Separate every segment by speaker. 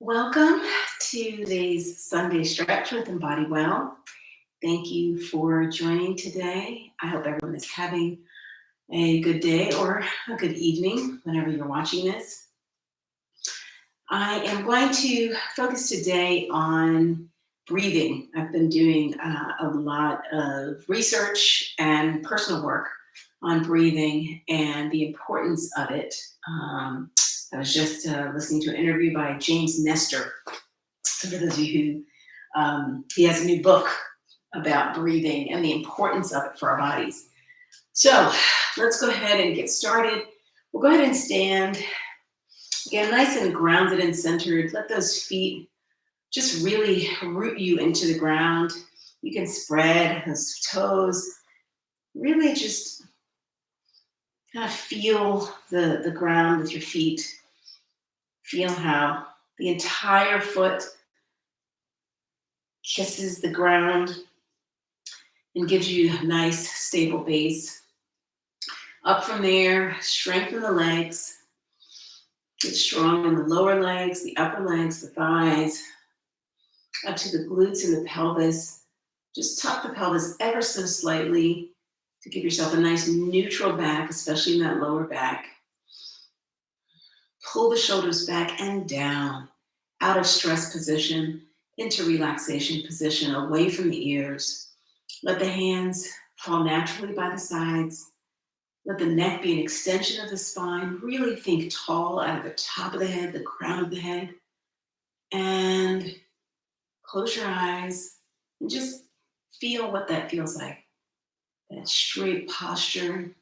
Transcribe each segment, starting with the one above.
Speaker 1: Welcome to today's Sunday stretch with EmBODY WELL. Thank you for joining today. I hope everyone is having a good day or a good evening whenever you're watching this. I am going to focus today on breathing. I've been doing a lot of research and personal work on breathing and the importance of it. I was just listening to an interview by James Nestor. So for those of you who, he has a new book about breathing and the importance of it for our bodies. So let's go ahead and get started. We'll go ahead and stand. Again, nice and grounded and centered. Let those feet just really root you into the ground. You can spread those toes. Really just kind of feel the ground with your feet. Feel how the entire foot kisses the ground and gives you a nice, stable base. Up from there, strengthen the legs. Get strong in the lower legs, the upper legs, the thighs, up to the glutes and the pelvis. Just tuck the pelvis ever so slightly to give yourself a nice neutral back, especially in that lower back. Pull the shoulders back and down, out of stress position, into relaxation position, away from the ears. Let the hands fall naturally by the sides. Let the neck be an extension of the spine. Really think tall out of the top of the head, the crown of the head. And close your eyes and just feel what that feels like. That straight posture,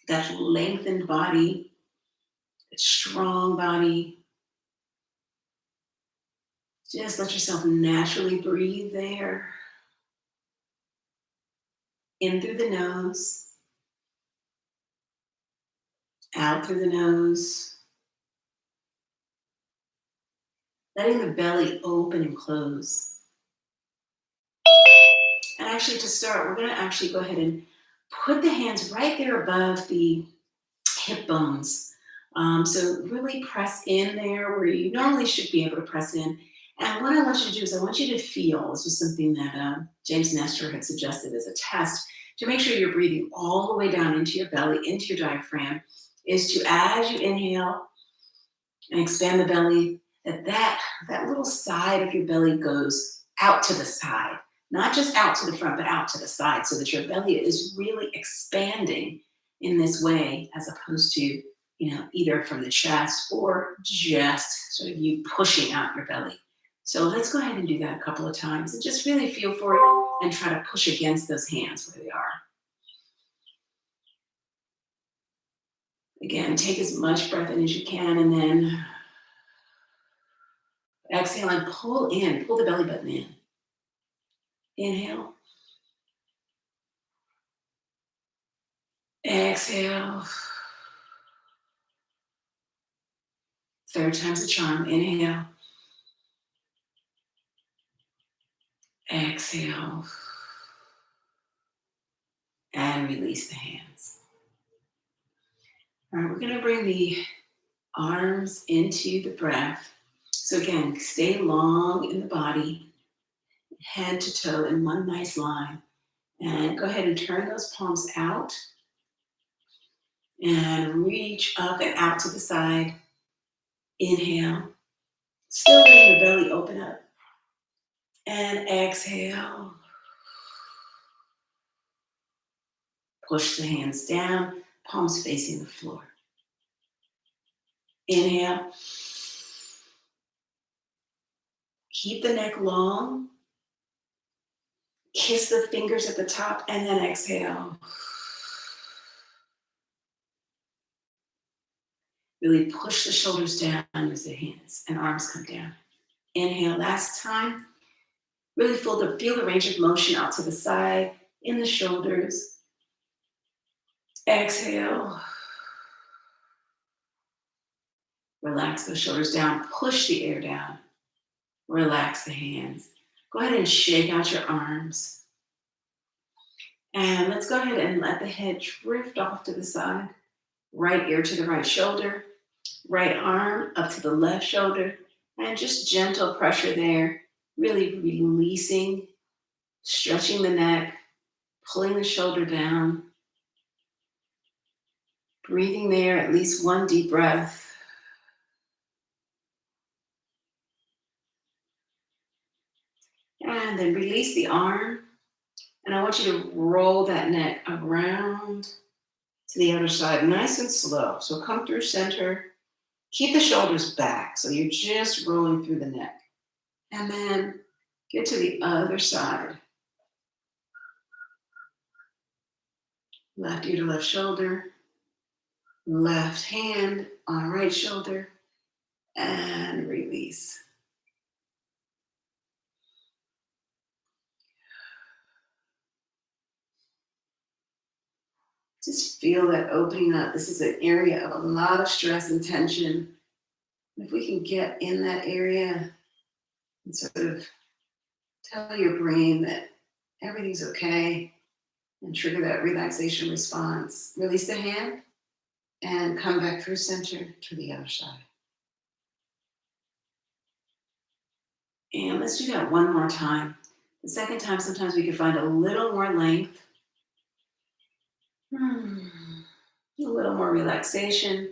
Speaker 1: that lengthened body, that strong body. Just let yourself naturally breathe there. In through the nose, out through the nose. Letting the belly open and close. And actually to start, we're going to actually go ahead and put the hands right there above the hip bones. So really press in there where you normally should be able to press in. And what I want you to do is I want you to feel, this was something that James Nestor had suggested as a test, to make sure you're breathing all the way down into your belly, into your diaphragm, is to, as you inhale and expand the belly, that little side of your belly goes out to the side. Not just out to the front, but out to the side, so that your belly is really expanding in this way, as opposed to, either from the chest or just sort of you pushing out your belly. So let's go ahead and do that a couple of times and just really feel for it and try to push against those hands where they are. Again, take as much breath in as you can and then exhale and pull the belly button in. Inhale. Exhale. Third time's the charm. Inhale. Exhale. And release the hands. All right, we're going to bring the arms into the breath. So again, stay long in the body, head to toe in one nice line. And go ahead and turn those palms out. And reach up and out to the side. Inhale. Still letting the belly open up. And exhale. Push the hands down, palms facing the floor. Inhale. Keep the neck long. Kiss the fingers at the top and then exhale. Really push the shoulders down as the hands and arms come down. Inhale, last time. Really feel the range of motion out to the side, in the shoulders. Exhale. Relax those shoulders down. Push the air down. Relax the hands. Go ahead and shake out your arms. And let's go ahead and let the head drift off to the side. Right ear to the right shoulder. Right arm up to the left shoulder. And just gentle pressure there, really releasing, stretching the neck, pulling the shoulder down, breathing there, at least one deep breath. And then release the arm. And I want you to roll that neck around to the other side, nice and slow. So come through center. Keep the shoulders back. So you're just rolling through the neck. And then get to the other side. Left ear to left shoulder. Left hand on right shoulder. And release. Just feel that opening up. This is an area of a lot of stress and tension. If we can get in that area and sort of tell your brain that everything's okay and trigger that relaxation response, release the hand and come back through center to the other side. And let's do that one more time. The second time, sometimes we can find a little more length, a little more relaxation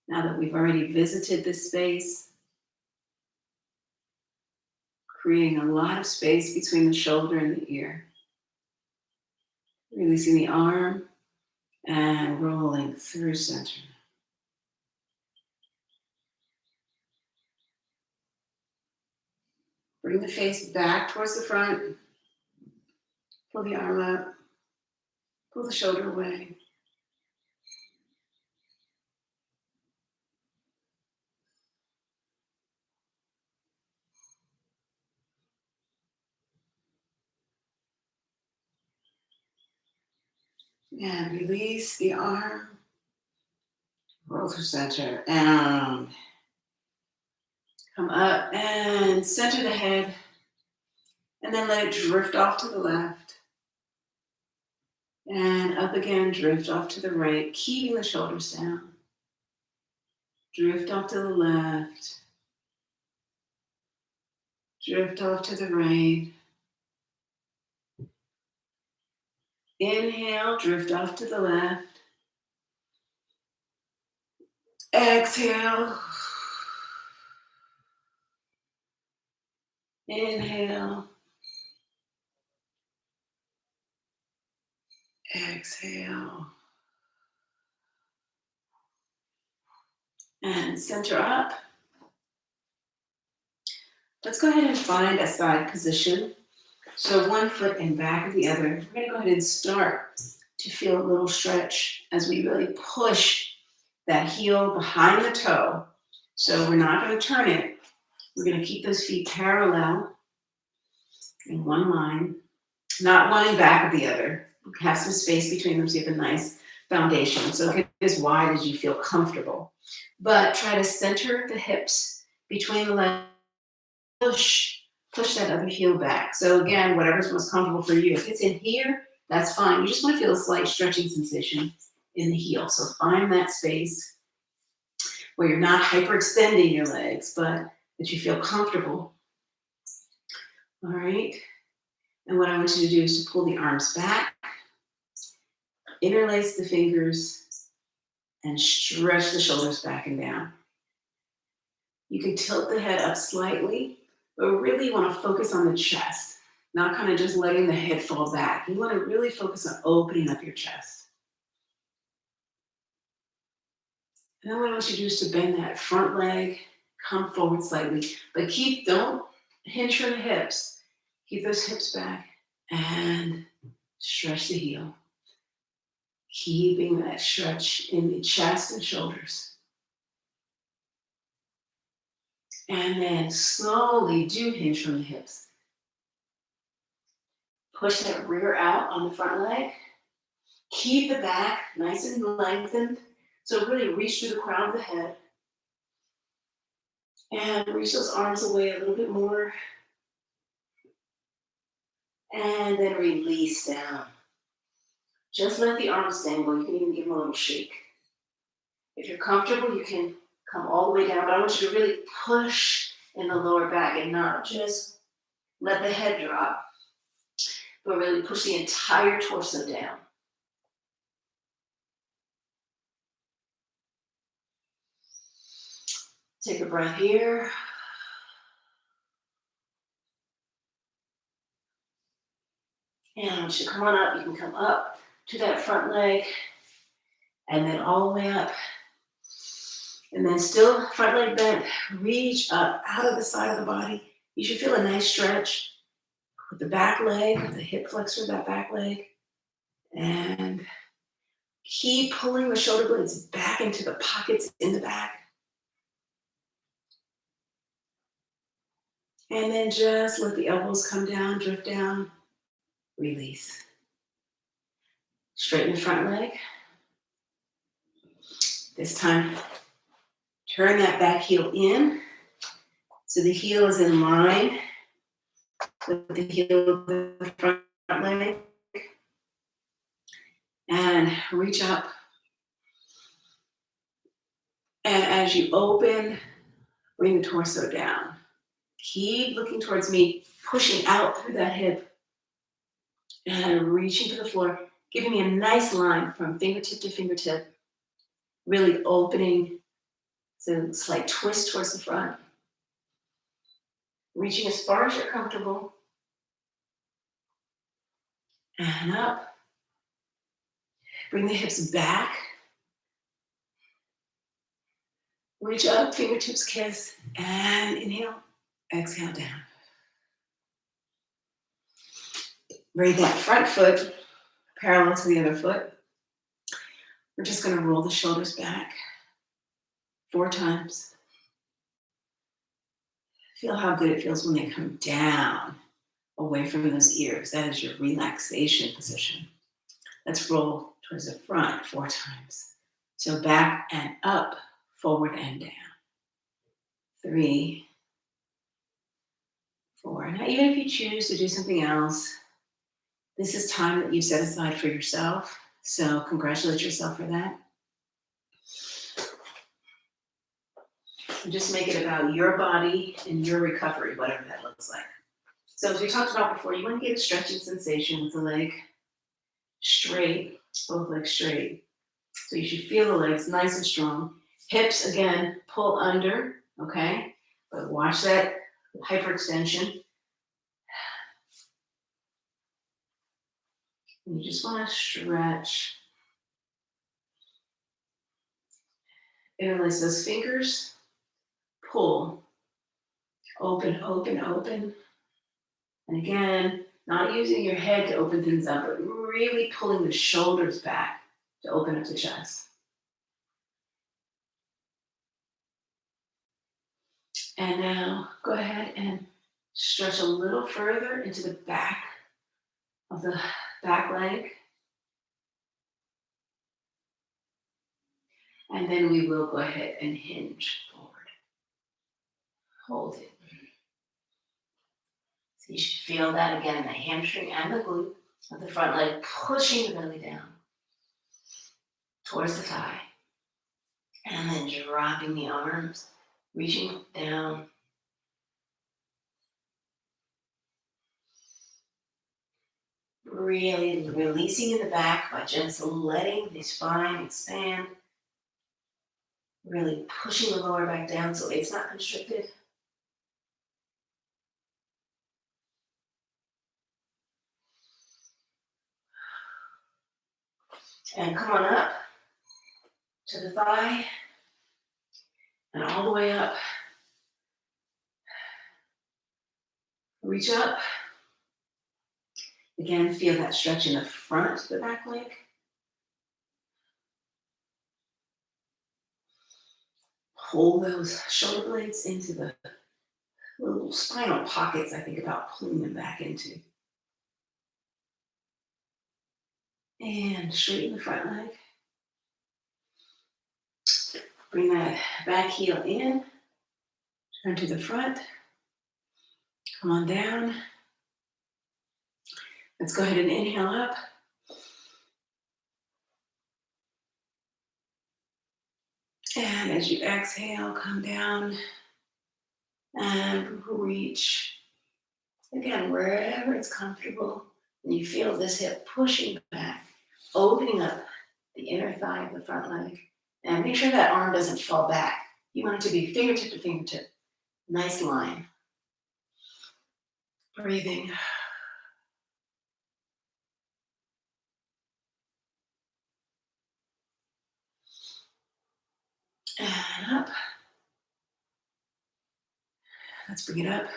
Speaker 1: now that we've already visited this space, creating a lot of space between the shoulder and the ear. Releasing the arm and rolling through center. Bring the face back towards the front. Pull the arm up. Pull the shoulder away. And release the arm. Roll through center. And come up and center the head. And then let it drift off to the left. And up again, drift off to the right, keeping the shoulders down. Drift off to the left. Drift off to the right. Inhale, drift off to the left. Exhale. Inhale. Exhale. And center up. Let's go ahead and find a side position. So one foot in back of the other. We're going to go ahead and start to feel a little stretch as we really push that heel behind the toe. So we're not going to turn it. We're going to keep those feet parallel in one line, not one in back of the other. Have some space between them so you have a nice foundation. So get as wide as you feel comfortable. But try to center the hips between the legs. Push that other heel back. So again, whatever's most comfortable for you. If it's in here, that's fine. You just want to feel a slight stretching sensation in the heel. So find that space where you're not hyperextending your legs, but that you feel comfortable. All right. And what I want you to do is to pull the arms back, interlace the fingers, and stretch the shoulders back and down. You can tilt the head up slightly, but really want to focus on the chest, not kind of just letting the head fall back. You want to really focus on opening up your chest. And then what I want you to do is to bend that front leg, come forward slightly, but don't hinge from the hips. Keep those hips back and stretch the heel. Keeping that stretch in the chest and shoulders. And then slowly do hinge from the hips. Push that rear out on the front leg. Keep the back nice and lengthened. So really reach through the crown of the head. And reach those arms away a little bit more. And then release down. Just let the arms dangle. You can even give them a little shake. If you're comfortable, you can come all the way down. But I want you to really push in the lower back, and not just let the head drop, but really push the entire torso down. Take a breath here. And I want you to come on up. You can come up to that front leg and then all the way up. And then still front leg bent, reach up out of the side of the body. You should feel a nice stretch with the back leg, the hip flexor of that back leg. And keep pulling the shoulder blades back into the pockets in the back. And then just let the elbows come down, drift down, release. Straighten the front leg. This time, turn that back heel in. So the heel is in line with the heel of the front leg. And reach up. And as you open, bring the torso down. Keep looking towards me, pushing out through that hip. And reaching for the floor, giving me a nice line from fingertip to fingertip. Really opening, so slight twist towards the front. Reaching as far as you're comfortable. And up. Bring the hips back. Reach up, fingertips kiss, and inhale, exhale down. Bring that front foot parallel to the other foot. We're just going to roll the shoulders back 4 times. Feel how good it feels when they come down away from those ears. That is your relaxation position. Let's roll towards the front 4 times. So back and up, forward and down. 3, 4. Now, even if you choose to do something else, this is time that you set aside for yourself. So congratulate yourself for that. And just make it about your body and your recovery, whatever that looks like. So as we talked about before, you want to get a stretching sensation with the leg straight, both legs straight. So you should feel the legs nice and strong. Hips, again, pull under, okay? But watch that hyperextension. And you just want to stretch. Interlace those fingers. Pull. Open, open, open. And again, not using your head to open things up, but really pulling the shoulders back to open up the chest. And now go ahead and stretch a little further into the back of the back leg. And then we will go ahead and hinge forward. Hold it. So you should feel that again in the hamstring and the glute of the front leg, pushing the belly down towards the thigh. And then dropping the arms, reaching down. Really releasing in the back by just letting the spine expand. Really pushing the lower back down so it's not constricted. And come on up to the thigh and all the way up. Reach up. Again, feel that stretch in the front of the back leg. Pull those shoulder blades into the little spinal pockets I think about pulling them back into. And straighten the front leg. Bring that back heel in. Turn to the front. Come on down. Let's go ahead and inhale up. And as you exhale, come down. And reach. Again, wherever it's comfortable. And you feel this hip pushing back, opening up the inner thigh of the front leg. And make sure that arm doesn't fall back. You want it to be fingertip to fingertip. Nice line. Breathing. And up. Let's bring it up.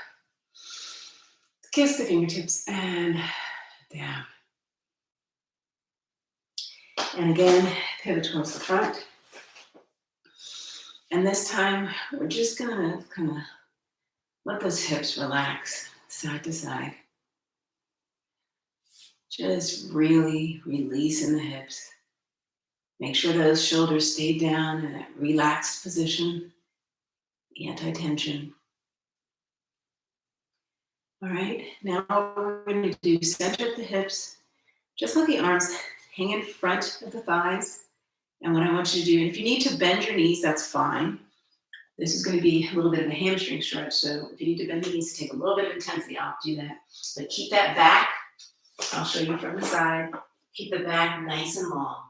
Speaker 1: Kiss the fingertips and down. And again, pivot towards the front. And this time, we're just gonna kind of let those hips relax side to side. Just really releasing the hips. Make sure those shoulders stay down in that relaxed position, anti-tension. All right, now we're going to do center of the hips. Just let the arms hang in front of the thighs. And what I want you to do, and if you need to bend your knees, that's fine. This is going to be a little bit of a hamstring stretch. So if you need to bend the knees to take a little bit of intensity, I'll do that. But keep that back. I'll show you from the side. Keep the back nice and long.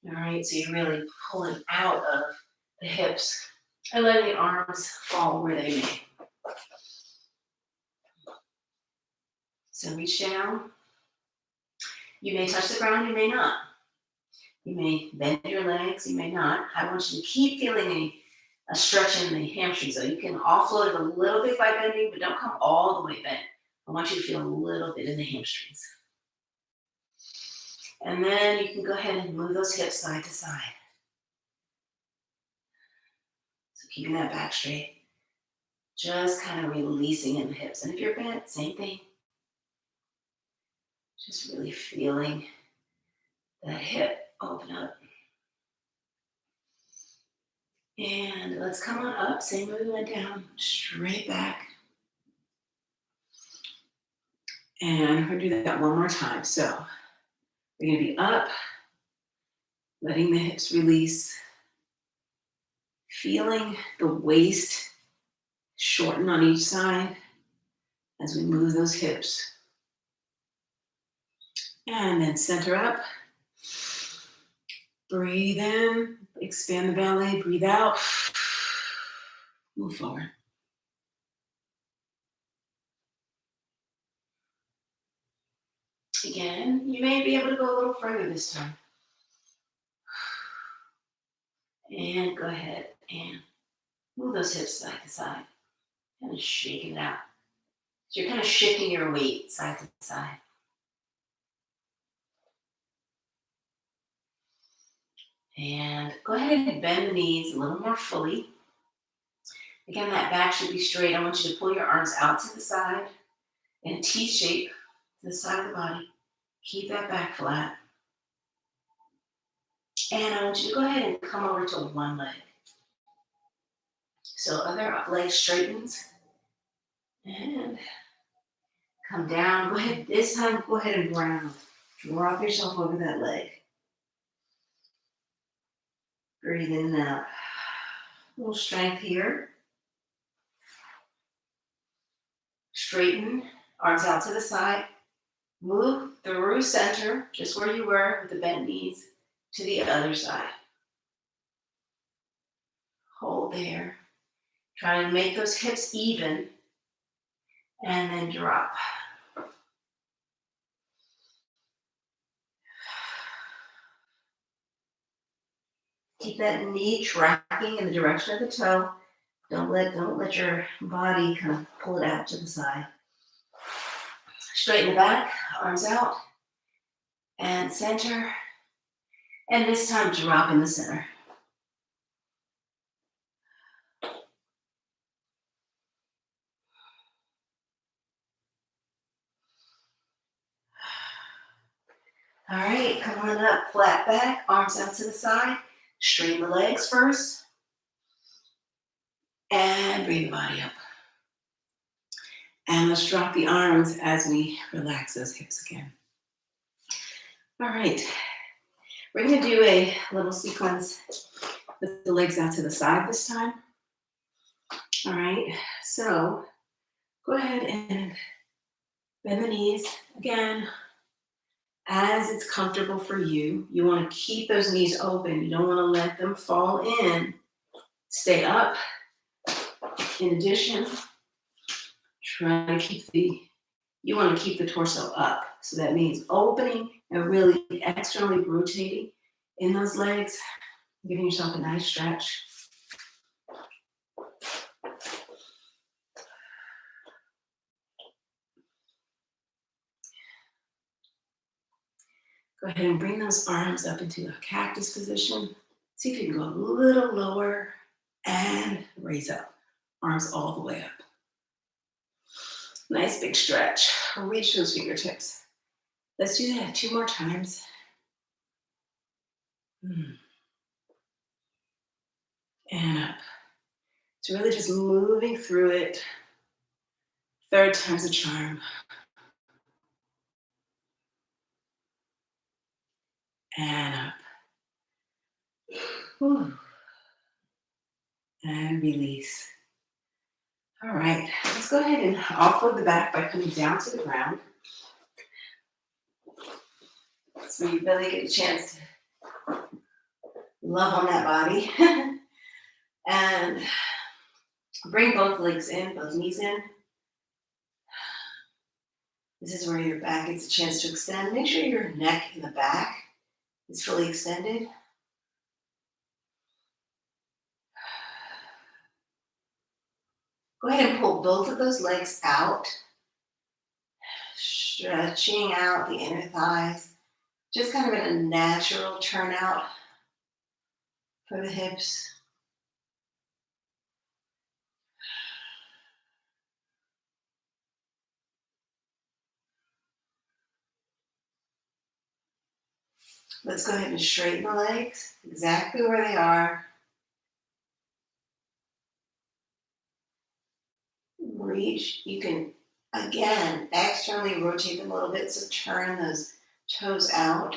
Speaker 1: All right, so you're really pulling out of the hips and letting the arms fall where they may. So reach down. You may touch the ground, you may not. You may bend your legs, you may not. I want you to keep feeling a stretch in the hamstrings. So you can offload it a little bit by bending, but don't come all the way bent. I want you to feel a little bit in the hamstrings. And then you can go ahead and move those hips side to side. So keeping that back straight. Just kind of releasing in the hips. And if you're bent, same thing. Just really feeling that hip open up. And let's come on up. Same way we went down. Straight back. And we're going to do that one more time. So we're going to be up, letting the hips release, feeling the waist shorten on each side as we move those hips. And then center up. Breathe in, expand the belly, breathe out. Move forward. Again, you may be able to go a little further this time. And go ahead and move those hips side to side. Kind of shaking it out. So you're kind of shifting your weight side to side. And go ahead and bend the knees a little more fully. Again, that back should be straight. I want you to pull your arms out to the side in a T shape to the side of the body. Keep that back flat. And I want you to go ahead and come over to one leg. So other leg straightens. And come down. Go ahead. This time, go ahead and ground. Drop yourself over that leg. Breathe in and out. A little strength here. Straighten. Arms out to the side. Move through center, just where you were with the bent knees, to the other side. Hold there. Try to make those hips even. And then drop. Keep that knee tracking in the direction of the toe. Don't let your body kind of pull it out to the side. Straighten the back, arms out, and center. And this time, drop in the center. All right, come on up, flat back, arms out to the side. Straighten the legs first. And bring the body up. And let's drop the arms as we relax those hips again. All right, we're going to do a little sequence with the legs out to the side this time. All right, so go ahead and bend the knees again as it's comfortable for you. You want to keep those knees open. You don't want to let them fall in. Stay up. In addition, try to you want to keep the torso up. So that means opening and really externally rotating in those legs, giving yourself a nice stretch. Go ahead and bring those arms up into a cactus position. See if you can go a little lower and raise up. Arms all the way up. Nice big stretch. Reach those fingertips. Let's do that 2 more times. And up. So really just moving through it. 3rd time's a charm. And up. Whew. And release. All right, let's go ahead and offload the back by coming down to the ground. So you really get a chance to love on that body. And bring both legs in, both knees in. This is where your back gets a chance to extend. Make sure your neck in the back is fully extended. Go ahead and pull both of those legs out, stretching out the inner thighs, just kind of in a natural turnout for the hips. Let's go ahead and straighten the legs exactly where they are. Reach. You can, again, externally rotate them a little bit, so turn those toes out.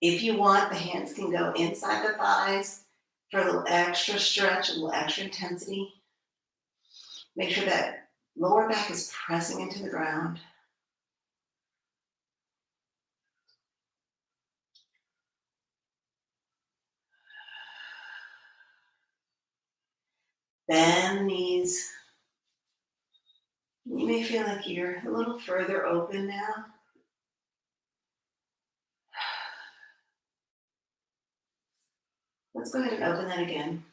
Speaker 1: If you want, the hands can go inside the thighs for a little extra stretch, a little extra intensity. Make sure that lower back is pressing into the ground. Bend the knees. You may feel like you're a little further open now. Let's go ahead and open that again.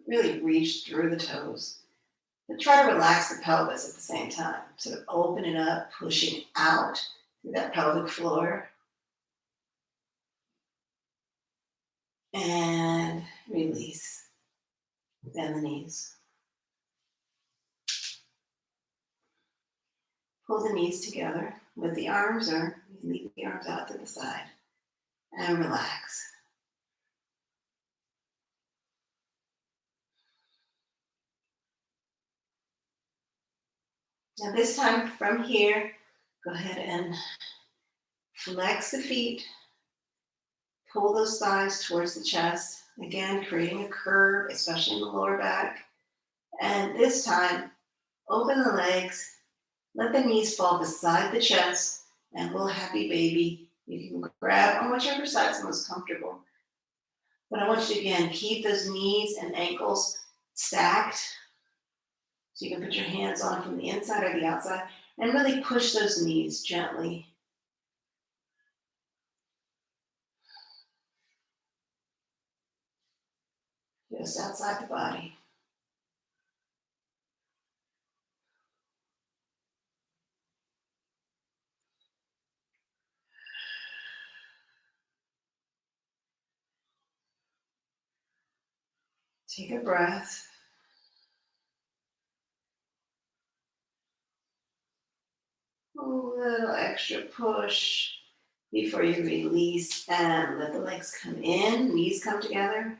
Speaker 1: Really reach through the toes. And try to relax the pelvis at the same time. So open it up, pushing out through that pelvic floor. And release. Bend the knees. Pull the knees together with the arms, or you can leave the arms out to the side. And relax. Now this time from here, go ahead and flex the feet. Pull those thighs towards the chest. Again, creating a curve, especially in the lower back. And this time, open the legs. Let the knees fall beside the chest, and little happy baby. You can grab on whichever side's most comfortable. But I want you to, again, keep those knees and ankles stacked. So you can put your hands on from the inside or the outside, and really push those knees gently. Just outside the body. Take a breath. A little extra push before you release, and let the legs come in, knees come together,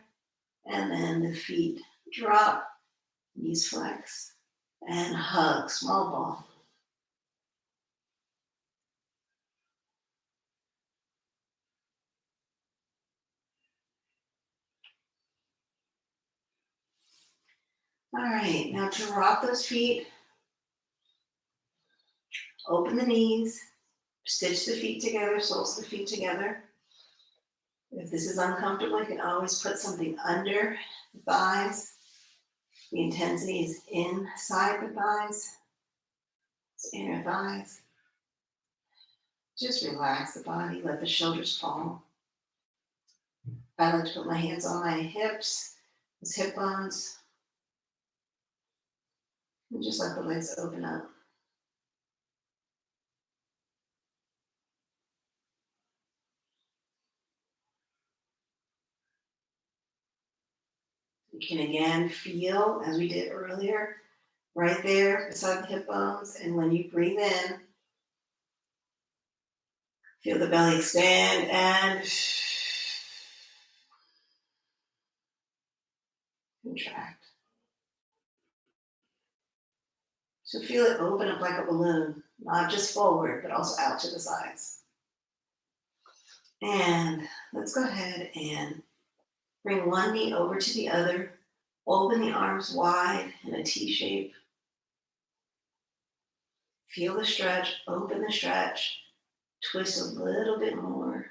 Speaker 1: and then the feet drop, knees flex, and hug, small ball. All right, now drop those feet, open the knees, stitch the feet together, soles of the feet together. If this is uncomfortable, you can always put something under the thighs. The intensity is inside the thighs, it's inner thighs. Just relax the body, let the shoulders fall. I like to put my hands on my hips, those hip bones, and just let the legs open up. You can again feel, as we did earlier, right there beside the hip bones. And when you breathe in, feel the belly expand and contract. So feel it open up like a balloon, not just forward, but also out to the sides. And let's go ahead and bring one knee over to the other. Open the arms wide in a T shape. Feel the stretch, open the stretch, twist a little bit more.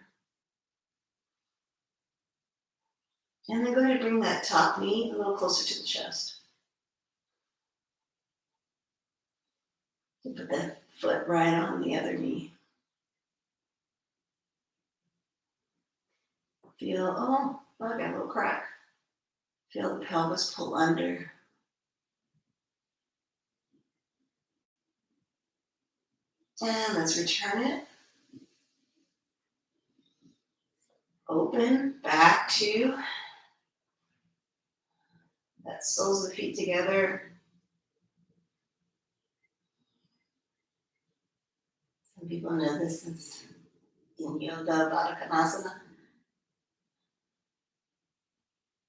Speaker 1: And then go ahead and bring that top knee a little closer to the chest. And put that foot right on the other knee. Feel, oh, I got a little crack. Feel the pelvis pull under. And let's return it. Open back to that soles of the feet together. Some people know this is in yoga, Baddha Konasana.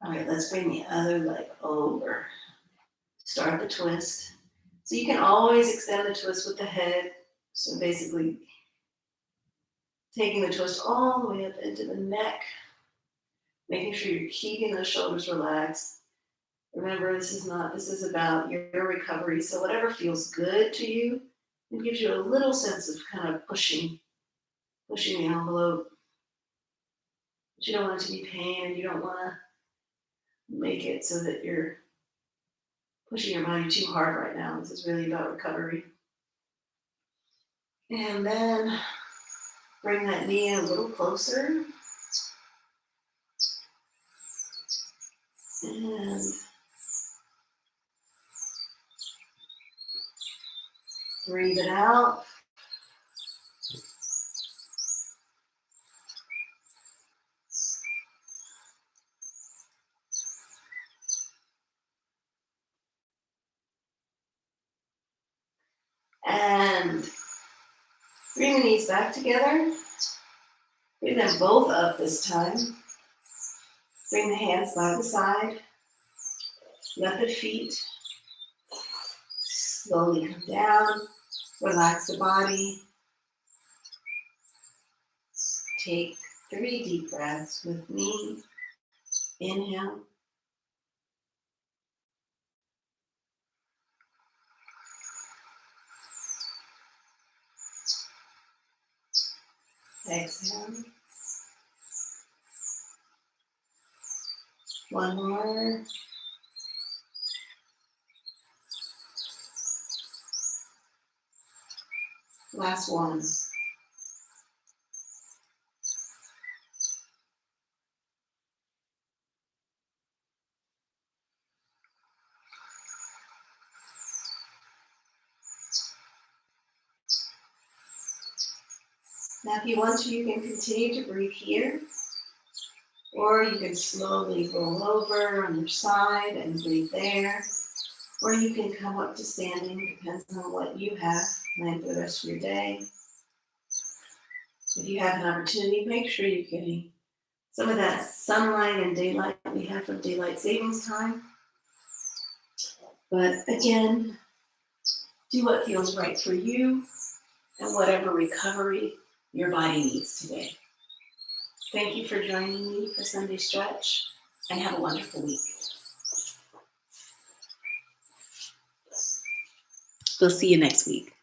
Speaker 1: All right, let's bring the other leg over. Start the twist. So you can always extend the twist with the head. So basically taking the twist all the way up into the neck, making sure you're keeping those shoulders relaxed. Remember, this is about your recovery. So whatever feels good to you, it gives you a little sense of kind of pushing the envelope. But you don't want it to be pain, and you don't want to make it so that you're pushing your body too hard right now. This is really about recovery. And then bring that knee in a little closer. And breathe it out. And bring the knees back together. Bring them both up this time. Bring the hands by the side. Let the feet slowly come down. Relax the body. Take 3 deep breaths with me. Inhale. Exhale. One more. Last one. Now, if you want to, you can continue to breathe here, or you can slowly roll over on your side and breathe there, or you can come up to standing, depends on what you have planned for the rest of your day. If you have an opportunity, make sure you're getting some of that sunlight and daylight that we have from daylight savings time. But again, do what feels right for you and whatever recovery your body needs today. Thank you for joining me for Sunday Stretch, and have a wonderful week. We'll see you next week.